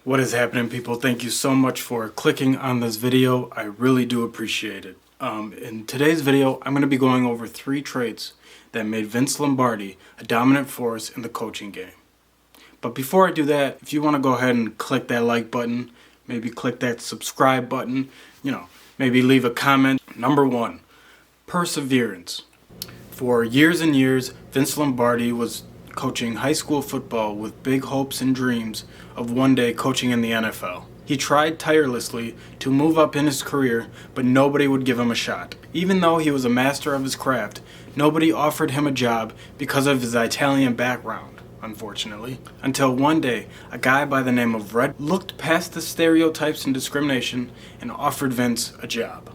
What is happening, people? Thank you so much for clicking on this video. I really do appreciate it. In today's video, I'm going to be going over 3 traits that made Vince Lombardi a dominant force in the coaching game. But before I do that, if you want to go ahead and click that like button, maybe click that subscribe button, maybe leave a comment. Number 1, perseverance. For years and years, Vince Lombardi was coaching high school football with big hopes and dreams of one day coaching in the NFL. He tried tirelessly to move up in his career, but nobody would give him a shot. Even though he was a master of his craft, nobody offered him a job because of his Italian background, unfortunately. Until one day, a guy by the name of Red looked past the stereotypes and discrimination and offered Vince a job.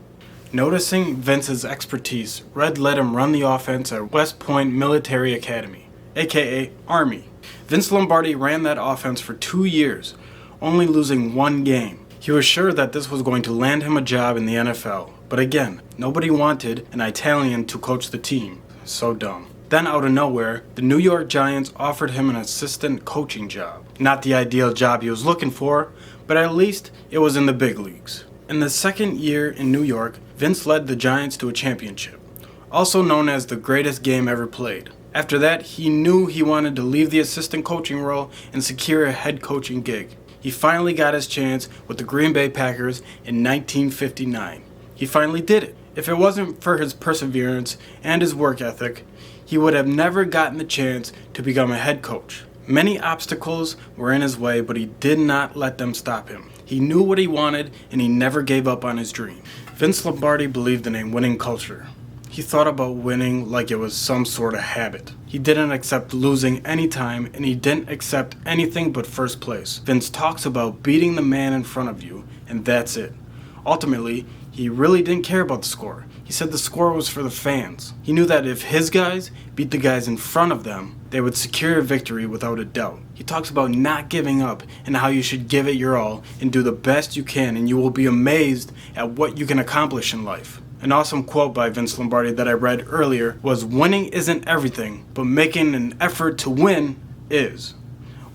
Noticing Vince's expertise, Red let him run the offense at West Point Military Academy, aka Army. Vince Lombardi ran that offense for 2 years, only losing 1 game. He was sure that this was going to land him a job in the NFL, but again, nobody wanted an Italian to coach the team. So dumb. Then out of nowhere, the New York Giants offered him an assistant coaching job. Not the ideal job he was looking for, but at least it was in the big leagues. In the second year in New York, Vince led the Giants to a championship, also known as the greatest game ever played. After that, he knew he wanted to leave the assistant coaching role and secure a head coaching gig. He finally got his chance with the Green Bay Packers in 1959. He finally did it. If it wasn't for his perseverance and his work ethic, he would have never gotten the chance to become a head coach. Many obstacles were in his way, but he did not let them stop him. He knew what he wanted, and he never gave up on his dream. Vince Lombardi believed in a winning culture. He thought about winning like it was some sort of habit. He didn't accept losing any time, and he didn't accept anything but first place. Vince talks about beating the man in front of you, and that's it. Ultimately, he really didn't care about the score. He said the score was for the fans. He knew that if his guys beat the guys in front of them, they would secure a victory without a doubt. He talks about not giving up and how you should give it your all and do the best you can, and you will be amazed at what you can accomplish in life. An awesome quote by Vince Lombardi that I read earlier was, "Winning isn't everything, but making an effort to win is."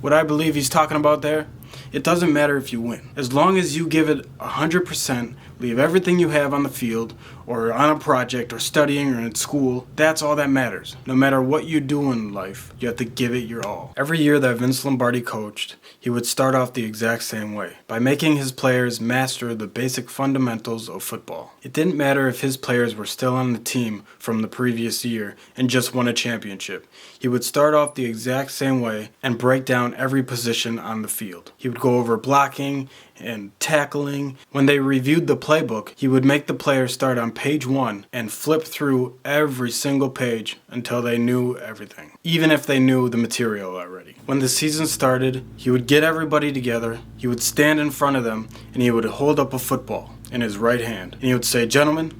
What I believe he's talking about there, it doesn't matter if you win. As long as you give it 100%, leave everything you have on the field or on a project or studying or in school, that's all that matters. No matter what you do in life, you have to give it your all. Every year that Vince Lombardi coached, he would start off the exact same way, by making his players master the basic fundamentals of football. It didn't matter if his players were still on the team from the previous year and just won a championship. He would start off the exact same way and break down every position on the field. He would go over blocking and tackling. When they reviewed the playbook, he would make the players start on page 1 and flip through every single page until they knew everything, even if they knew the material already. When the season started, he would get everybody together, he would stand in front of them, and he would hold up a football in his right hand, and he would say, "Gentlemen,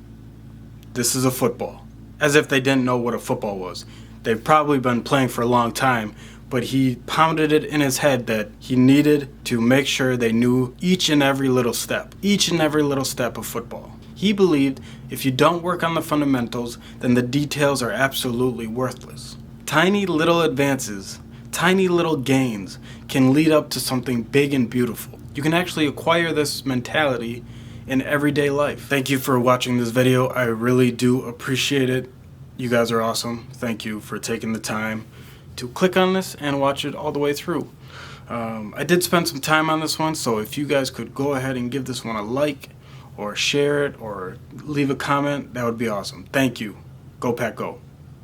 this is a football," as if they didn't know what a football was. They've probably been playing for a long time, but he pounded it in his head that he needed to make sure they knew each and every little step of football. He believed if you don't work on the fundamentals, then the details are absolutely worthless. Tiny little advances, tiny little gains can lead up to something big and beautiful. You can actually acquire this mentality in everyday life. Thank you for watching this video. I really do appreciate it. You guys are awesome. Thank you for taking the time to click on this and watch it all the way through. I did spend some time on this one, so if you guys could go ahead and give this one a like or share it or leave a comment, that would be awesome. Thank you. Go Pack Go.